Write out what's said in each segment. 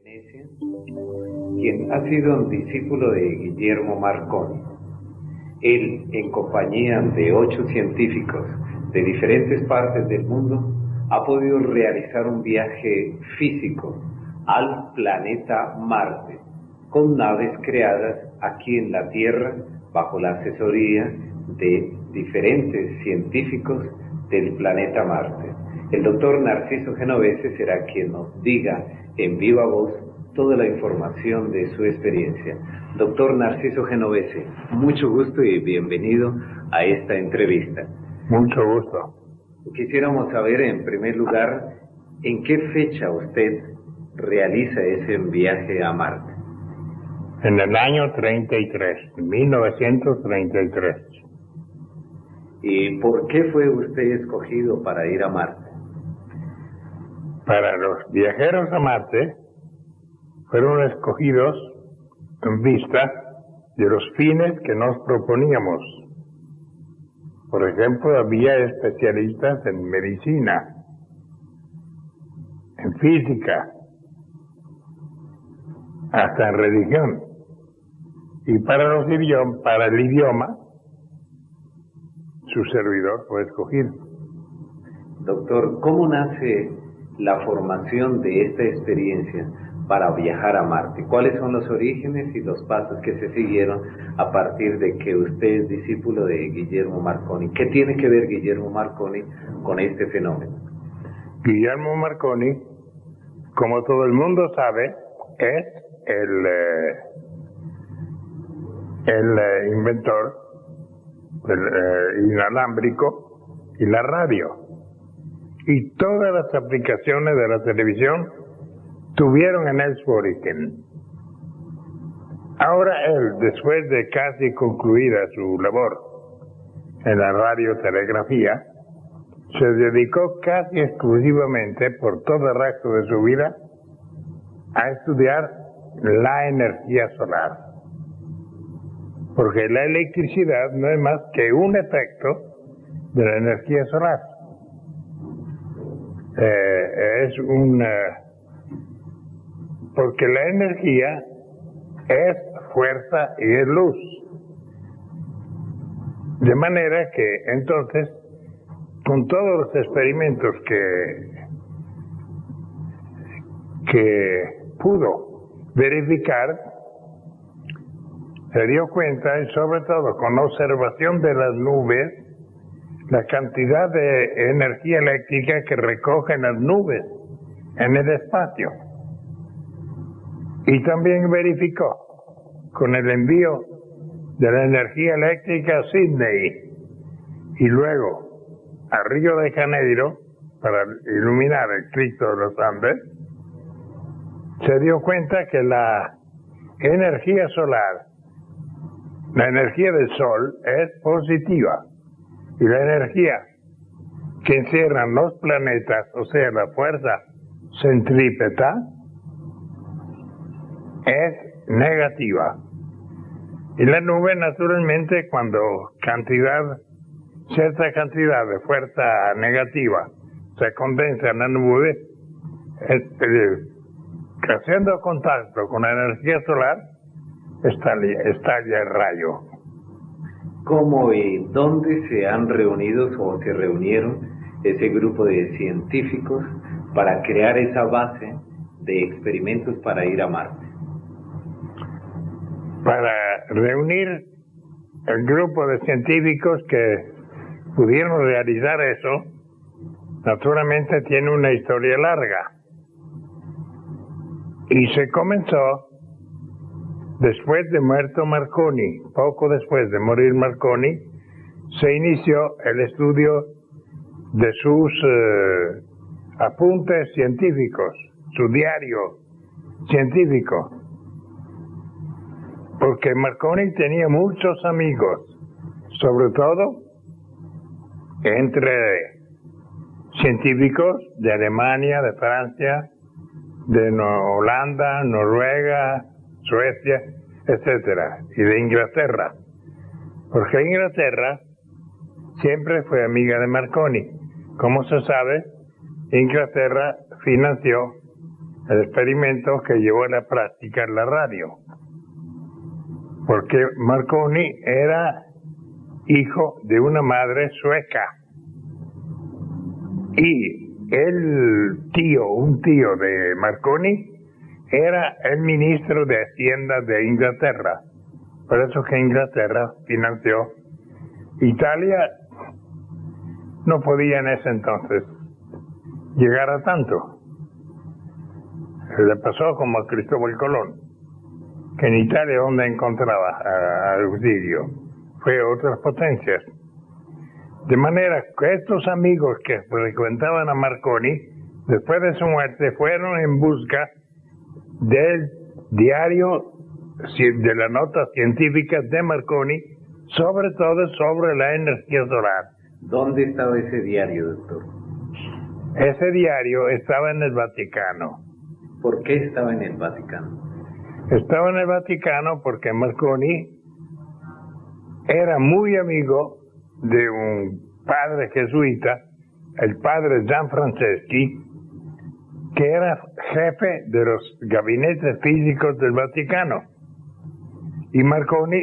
Venecia, quien ha sido un discípulo de Guillermo Marconi. Él, en compañía de 8 científicos de diferentes partes del mundo, ha podido realizar un viaje físico al planeta Marte, con naves creadas aquí en la Tierra bajo la asesoría de diferentes científicos del planeta Marte. El doctor Narciso Genovese será quien nos diga en viva voz toda la información de su experiencia. Doctor Narciso Genovese, mucho gusto y bienvenido a esta entrevista. Mucho gusto. Quisiéramos saber, en primer lugar, ¿en qué fecha usted realiza ese viaje a Marte? En el año 33, 1933. ¿Y por qué fue usted escogido para ir a Marte? Para los viajeros a Marte fueron escogidos en vista de los fines que nos proponíamos. Por ejemplo, había especialistas en medicina, en física, hasta en religión. Y para el idioma, su servidor fue escogido. Doctor, ¿cómo nace la formación de esta experiencia para viajar a Marte? ¿Cuáles son los orígenes y los pasos que se siguieron a partir de que usted es discípulo de Guillermo Marconi? ¿Qué tiene que ver Guillermo Marconi con este fenómeno? Guillermo Marconi, como todo el mundo sabe, es el inventor del inalámbrico y la radio. Y todas las aplicaciones de la televisión tuvieron en él su origen. Ahora él, después de casi concluida su labor en la radiotelegrafía, se dedicó casi exclusivamente por todo el resto de su vida a estudiar la energía solar. Porque la electricidad no es más que un efecto de la energía solar. Porque la energía es fuerza y es luz. De manera que entonces, con todos los experimentos que pudo verificar, se dio cuenta, y sobre todo con observación de las nubes, la cantidad de energía eléctrica que recogen las nubes en el espacio. Y también verificó con el envío de la energía eléctrica a Sydney y luego a Río de Janeiro para iluminar el Cristo de los Andes, se dio cuenta que la energía solar, la energía del Sol, es positiva. Y la energía que encierran los planetas, o sea, la fuerza centrípeta, es negativa. Y la nube, naturalmente, cuando cierta cantidad de fuerza negativa se condensa en la nube, haciendo contacto con la energía solar, estalla el rayo. ¿Cómo y dónde se han reunido o se reunieron ese grupo de científicos para crear esa base de experimentos para ir a Marte? Para reunir el grupo de científicos que pudieron realizar eso, naturalmente tiene una historia larga. Y se comenzó después de muerto Marconi, poco después de morir Marconi, se inició el estudio de sus apuntes científicos, su diario científico. Porque Marconi tenía muchos amigos, sobre todo entre científicos de Alemania, de Francia, de Holanda, Noruega, Suecia, etcétera, y de Inglaterra. Porque Inglaterra siempre fue amiga de Marconi. Como se sabe, Inglaterra financió el experimento que llevó a la práctica la radio. Porque Marconi era hijo de una madre sueca. Y un tío de Marconi, era el ministro de Hacienda de Inglaterra. Por eso que Inglaterra financió. Italia no podía en ese entonces llegar a tanto. Le pasó como a Cristóbal Colón, que en Italia donde encontraba auxilio, fue a otras potencias. De manera que estos amigos que frecuentaban a Marconi, después de su muerte, fueron en busca del diario de las notas científicas de Marconi, sobre todo sobre la energía solar. ¿Dónde estaba ese diario, doctor? Ese diario estaba en el Vaticano. ¿Por qué estaba en el Vaticano? Estaba en el Vaticano porque Marconi era muy amigo de un padre jesuita, el padre Gianfranceschi, que era jefe de los gabinetes físicos del Vaticano. Y Marconi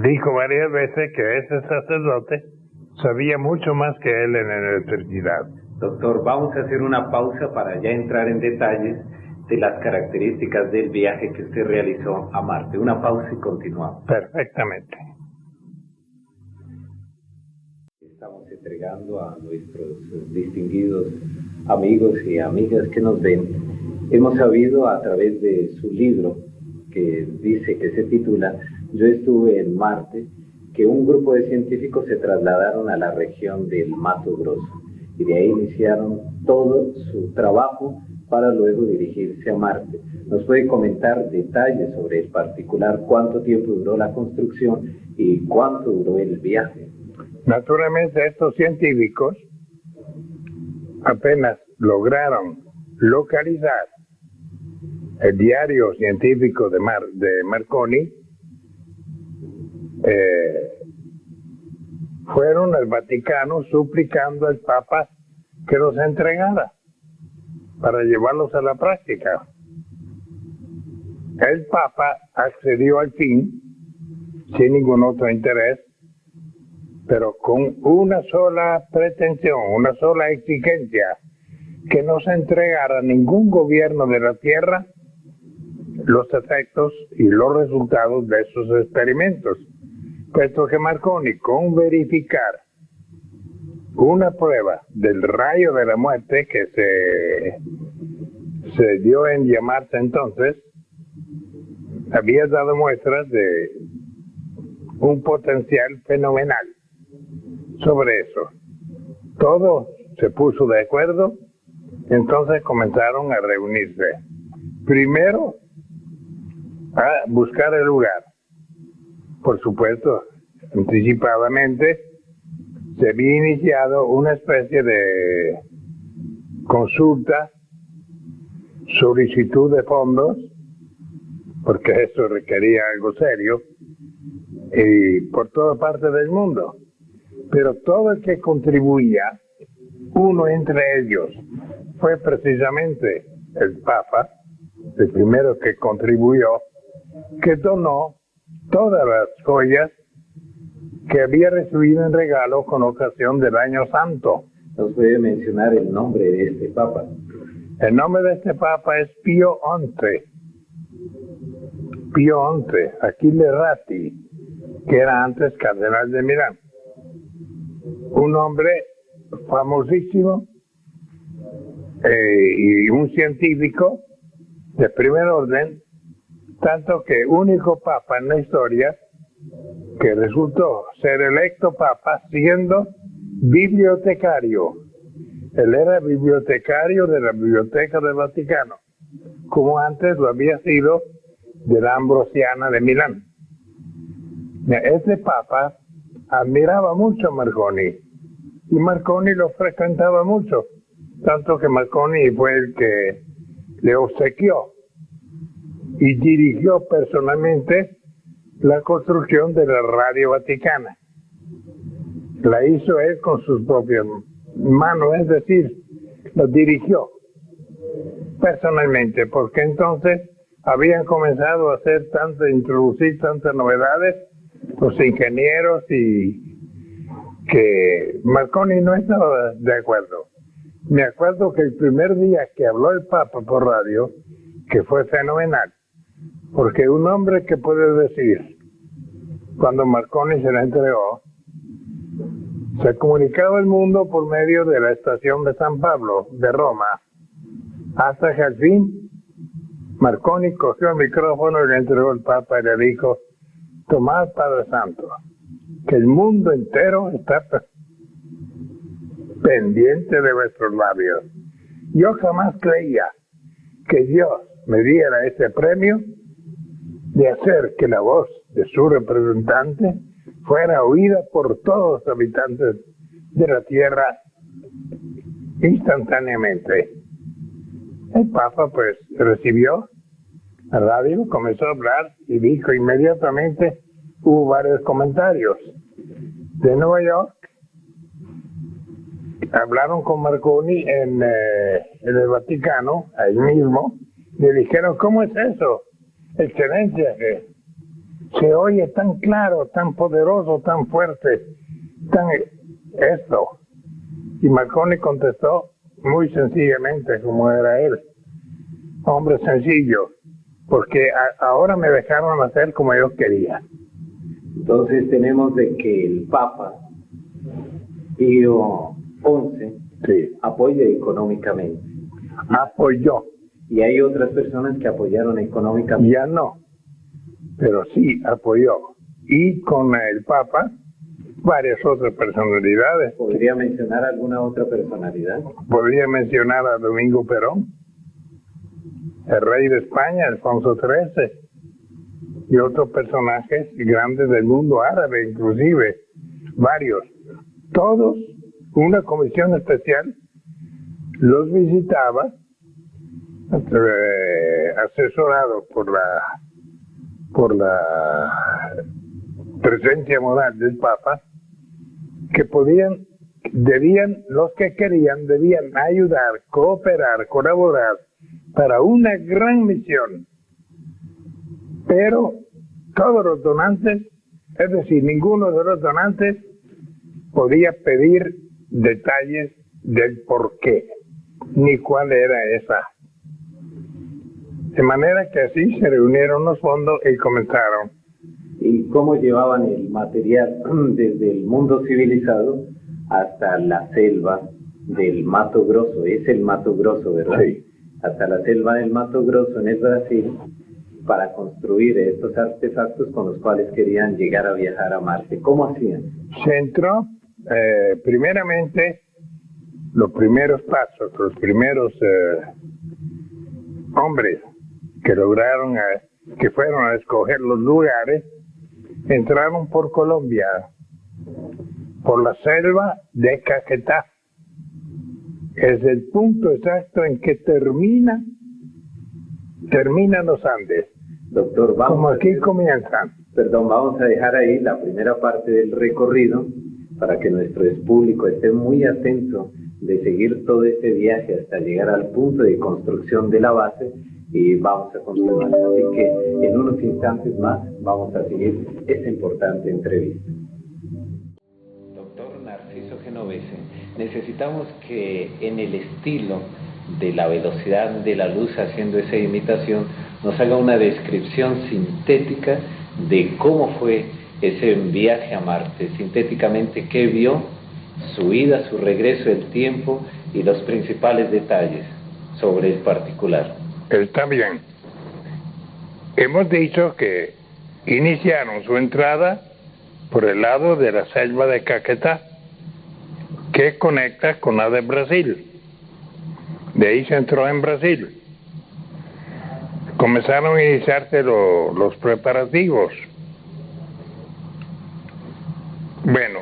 dijo varias veces que ese sacerdote sabía mucho más que él en electricidad. Doctor, vamos a hacer una pausa para ya entrar en detalles de las características del viaje que usted realizó a Marte. Una pausa y continuamos. Perfectamente. Estamos entregando a nuestros distinguidos amigos y amigas que nos ven. Hemos sabido a través de su libro, que dice que se titula Yo estuve en Marte, que un grupo de científicos se trasladaron a la región del Mato Grosso y de ahí iniciaron todo su trabajo para luego dirigirse a Marte. ¿Nos puede comentar detalles sobre el particular, cuánto tiempo duró la construcción y cuánto duró el viaje? Naturalmente estos científicos apenas lograron localizar el diario científico de Marconi, fueron al Vaticano suplicando al Papa que los entregara para llevarlos a la práctica. El Papa accedió al fin, sin ningún otro interés, pero con una sola pretensión, una sola exigencia, que no se entregara a ningún gobierno de la Tierra los efectos y los resultados de esos experimentos, puesto que Marconi, con verificar una prueba del rayo de la muerte que se dio en llamarse entonces, había dado muestras de un potencial fenomenal sobre eso. Todo se puso de acuerdo, entonces comenzaron a reunirse. Primero, a buscar el lugar. Por supuesto, anticipadamente se había iniciado una especie de consulta, solicitud de fondos, porque eso requería algo serio, y por toda parte del mundo. Pero todo el que contribuía, uno entre ellos, fue precisamente el Papa, el primero que contribuyó, que donó todas las joyas que había recibido en regalo con ocasión del Año Santo. ¿Nos puede mencionar el nombre de este Papa? El nombre de este Papa es Pío XI. Pío XI, Achille Ratti, que era antes cardenal de Milán. Un hombre famosísimo y un científico de primer orden, tanto que único papa en la historia que resultó ser electo papa siendo bibliotecario. Él era bibliotecario de la Biblioteca del Vaticano, como antes lo había sido de la Ambrosiana de Milán. Este papa admiraba mucho a Marconi y Marconi lo frecuentaba mucho, tanto que Marconi fue el que le obsequió y dirigió personalmente la construcción de la Radio Vaticana. La hizo él con sus propias manos, es decir, la dirigió. personalmente, porque entonces habían comenzado a introducir tantas novedades los ingenieros y que Marconi no estaba de acuerdo. Me acuerdo que el primer día que habló el Papa por radio, que fue fenomenal, porque un hombre que puede decir, cuando Marconi se la entregó, se comunicaba el mundo por medio de la estación de San Pablo, de Roma, hasta que al fin Marconi cogió el micrófono y le entregó al Papa y le dijo: tomad, Padre Santo, que el mundo entero está pendiente de vuestros labios. Yo jamás creía que Dios me diera ese premio de hacer que la voz de su representante fuera oída por todos los habitantes de la tierra instantáneamente. El Papa pues recibió la radio, comenzó a hablar y dijo inmediatamente, hubo varios comentarios de Nueva York, hablaron con Marconi en el Vaticano, ahí mismo, le dijeron: ¿cómo es eso? Excelencia, se oye tan claro, tan poderoso, tan fuerte, tan esto. Y Marconi contestó muy sencillamente, como era él, hombre sencillo, porque ahora me dejaron hacer como yo quería. Entonces tenemos de que el Papa Pío XI sí, apoya económicamente. Apoyó. Y hay otras personas que apoyaron económicamente. Ya no, pero sí apoyó. Y con el Papa, varias otras personalidades. ¿Podría mencionar alguna otra personalidad? Podría mencionar a Domingo Perón, el rey de España, Alfonso XIII, y otros personajes grandes del mundo árabe, inclusive, varios. Todos, una comisión especial los visitaba, asesorados por la presencia moral del Papa, que los que querían, debían ayudar, cooperar, colaborar para una gran misión. Pero todos los donantes, es decir, ninguno de los donantes podía pedir detalles del por qué, ni cuál era esa. De manera que así se reunieron los fondos y comenzaron. ¿Y cómo llevaban el material desde el mundo civilizado hasta la selva del Mato Grosso? Es el Mato Grosso, ¿verdad? Sí. Hasta la selva del Mato Grosso en el Brasil, para construir estos artefactos con los cuales querían llegar a viajar a Marte. ¿Cómo hacían? Se entró, primeramente, los primeros pasos, los primeros hombres que lograron, que fueron a escoger los lugares, entraron por Colombia, por la selva de Caquetá. Es el punto exacto en que terminan los Andes. Doctor, vamos como aquí comienzan. Perdón, vamos a dejar ahí la primera parte del recorrido para que nuestro público esté muy atento de seguir todo este viaje hasta llegar al punto de construcción de la base, y vamos a continuar. Así que en unos instantes más vamos a seguir esta importante entrevista. Doctor Narciso Genovese, necesitamos que en el estilo de la velocidad de la luz, haciendo esa imitación, nos haga una descripción sintética de cómo fue ese viaje a Marte, sintéticamente qué vio, su ida, su regreso, el tiempo y los principales detalles sobre el particular. Está bien. Hemos dicho que iniciaron su entrada por el lado de la selva de Caquetá, que conecta con la de Brasil. De ahí se entró en Brasil. Comenzaron a iniciarse los preparativos. Bueno,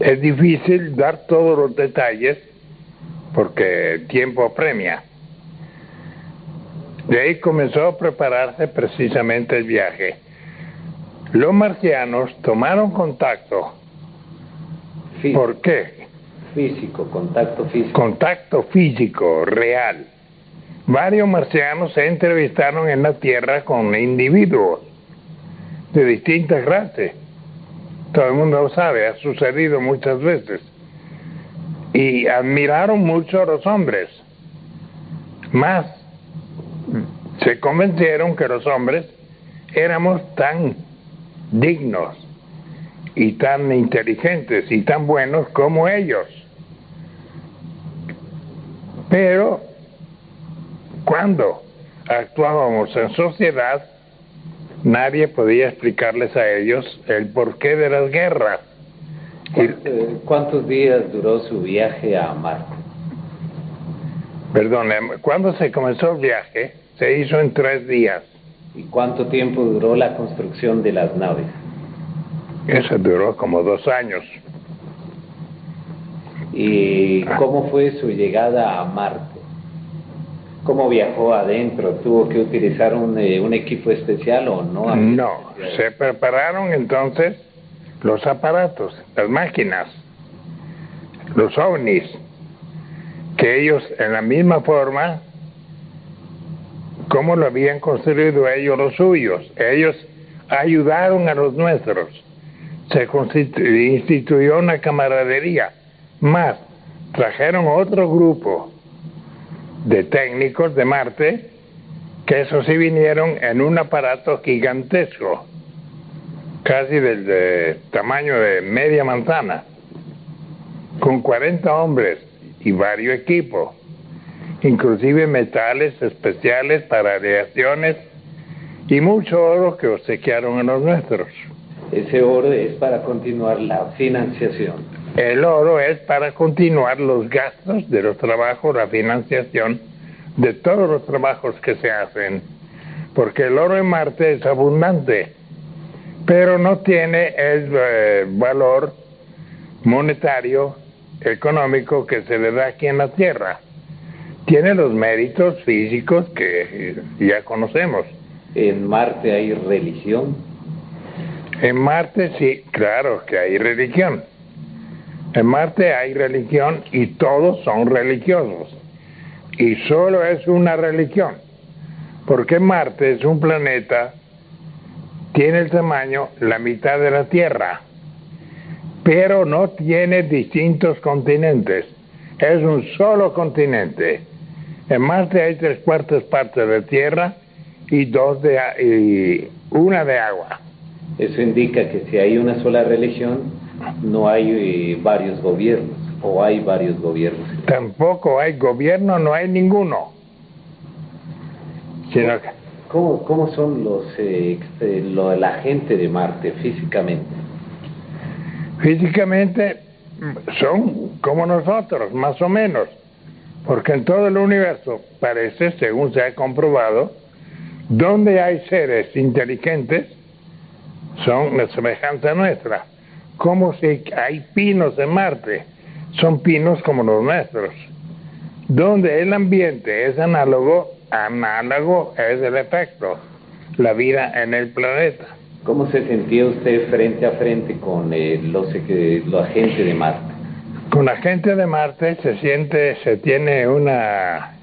es difícil dar todos los detalles porque el tiempo apremia. De ahí comenzó a prepararse precisamente el viaje. Los marcianos tomaron contacto. Sí. ¿Por qué? Físico, contacto físico. Contacto físico, real. Varios marcianos se entrevistaron en la Tierra con individuos de distintas clases. Todo el mundo lo sabe, ha sucedido muchas veces. Y admiraron mucho a los hombres. Más se convencieron que los hombres éramos tan dignos y tan inteligentes y tan buenos como ellos. Pero cuando actuábamos en sociedad, nadie podía explicarles a ellos el porqué de las guerras. ¿Cuántos días duró su viaje a Marte? Perdón, cuando se comenzó el viaje, se hizo en 3 días. ¿Y cuánto tiempo duró la construcción de las naves? Eso duró como 2 años. ¿Y cómo fue su llegada a Marte? ¿Cómo viajó adentro? ¿Tuvo que utilizar un equipo especial o no? No, se prepararon entonces los aparatos, las máquinas, los ovnis, que ellos en la misma forma, como lo habían construido ellos los suyos, ellos ayudaron a los nuestros, se instituyó una camaradería, más trajeron otro grupo de técnicos de Marte, que eso sí vinieron en un aparato gigantesco, casi del tamaño de media manzana, con 40 hombres y varios equipos, inclusive metales especiales para aleaciones y mucho oro que obsequiaron a los nuestros. Ese oro es para continuar la financiación. El oro es para continuar los gastos de los trabajos, la financiación de todos los trabajos que se hacen, porque el oro en Marte es abundante, pero no tiene el valor monetario, económico que se le da aquí en la Tierra. Tiene los méritos físicos que ya conocemos. ¿En Marte hay religión? En Marte sí, claro que hay religión. En Marte hay religión y todos son religiosos. Y solo es una religión. Porque Marte es un planeta, tiene el tamaño, la mitad de la Tierra, pero no tiene distintos continentes. Es un solo continente. En Marte hay 3/4 partes de tierra y una de agua. Eso indica que si hay una sola religión, no hay varios gobiernos, o hay varios gobiernos. Tampoco hay gobierno, no hay ninguno. Sino que... ¿Cómo son la gente de Marte físicamente? Físicamente son como nosotros, más o menos. Porque en todo el universo parece, según se ha comprobado, donde hay seres inteligentes, son la semejanza nuestra. Como si hay pinos en Marte, son pinos como los nuestros. Donde el ambiente es análogo es el efecto, la vida en el planeta. ¿Cómo se sentía usted frente a frente con los agentes de Marte? Con la gente de Marte se tiene una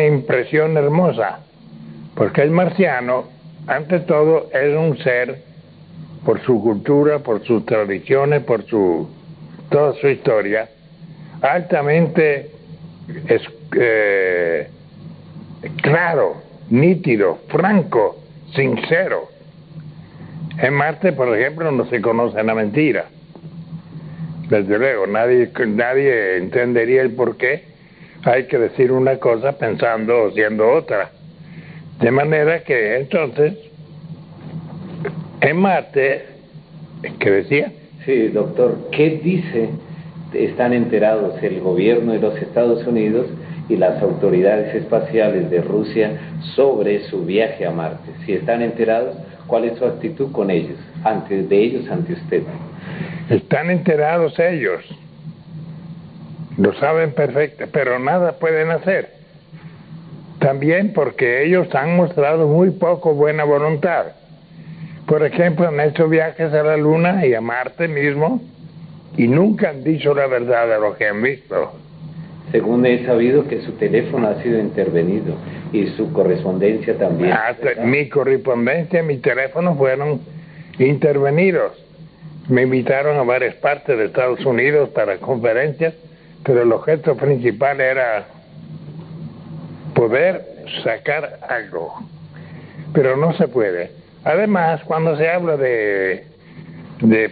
impresión hermosa, porque el marciano, ante todo, es un ser, por su cultura, por sus tradiciones, por toda su historia, altamente claro, nítido, franco, sincero. En Marte, por ejemplo, no se conoce la mentira. Desde luego, nadie entendería el por qué hay que decir una cosa pensando o siendo otra. De manera que entonces, en Marte, ¿qué decía? Sí, doctor, ¿qué dice? ¿Están enterados el gobierno de los Estados Unidos y las autoridades espaciales de Rusia sobre su viaje a Marte? Si están enterados, ¿cuál es su actitud con ellos, ante usted? Están enterados ellos, lo saben perfecto, pero nada pueden hacer. También porque ellos han mostrado muy poco buena voluntad. Por ejemplo, han hecho viajes a la Luna y a Marte mismo, y nunca han dicho la verdad de lo que han visto. Según he sabido que su teléfono ha sido intervenido y su correspondencia también. Mi correspondencia y mi teléfono fueron intervenidos. Me invitaron a varias partes de Estados Unidos para conferencias, pero el objeto principal era poder sacar algo. Pero no se puede. Además, cuando se habla de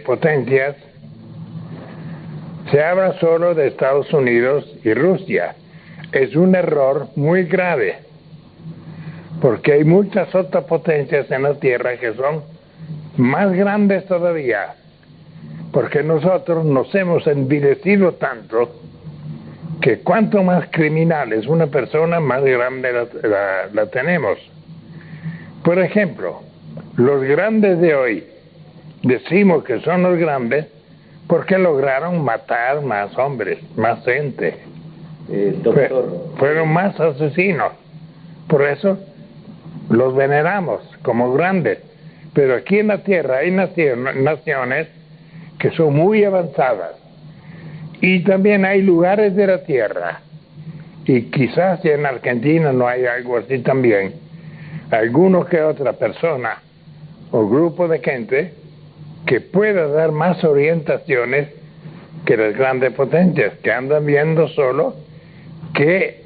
potencias, se habla solo de Estados Unidos y Rusia. Es un error muy grave, porque hay muchas otras potencias en la Tierra que son más grandes todavía, porque nosotros nos hemos envilecido tanto que cuanto más criminal es una persona, más grande la tenemos. Por ejemplo, los grandes de hoy, decimos que son los grandes porque lograron matar más hombres, más gente. Doctor, fueron más asesinos. Por eso los veneramos como grandes. Pero aquí en la Tierra hay naciones que son muy avanzadas. Y también hay lugares de la Tierra, y quizás en Argentina no hay algo así también, alguno que otra persona o grupo de gente que pueda dar más orientaciones que las grandes potencias, que andan viendo solo que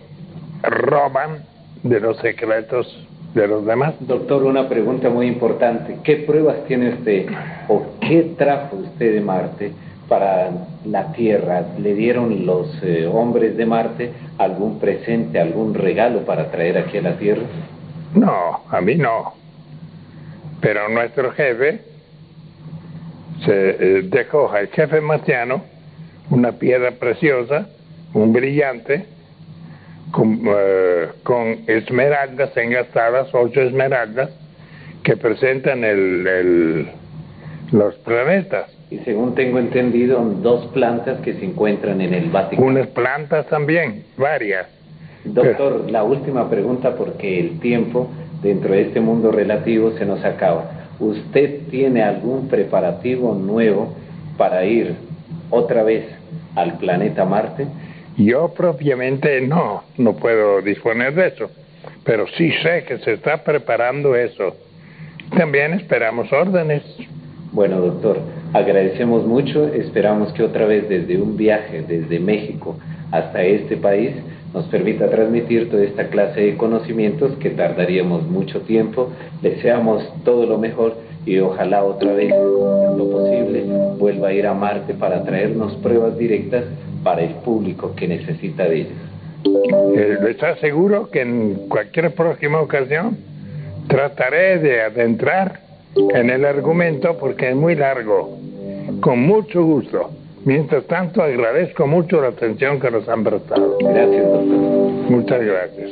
roban de los secretos de los demás. Doctor, una pregunta muy importante. ¿Qué pruebas tiene usted o qué trajo usted de Marte para la Tierra? ¿Le dieron los hombres de Marte algún presente, algún regalo para traer aquí a la Tierra? No, a mí no. Pero nuestro jefe dejó al jefe marciano una piedra preciosa, un brillante, con esmeraldas engastadas, 8 esmeraldas, que presentan los planetas. Y según tengo entendido, 2 plantas que se encuentran en el Vaticano. Unas plantas también, varias. Doctor, la última pregunta, porque el tiempo dentro de este mundo relativo se nos acaba. ¿Usted tiene algún preparativo nuevo para ir otra vez al planeta Marte? Yo propiamente no puedo disponer de eso, pero sí sé que se está preparando eso. También esperamos órdenes. Bueno, doctor, agradecemos mucho, esperamos que otra vez desde un viaje desde México hasta este país nos permita transmitir toda esta clase de conocimientos que tardaríamos mucho tiempo. Deseamos todo lo mejor y ojalá otra vez, en lo posible, vuelva a ir a Marte para traernos pruebas directas para el público que necesita de ellas. Les aseguro que en cualquier próxima ocasión trataré de adentrar en el argumento porque es muy largo, con mucho gusto. Mientras tanto, agradezco mucho la atención que nos han prestado. Gracias, doctor. Muchas gracias.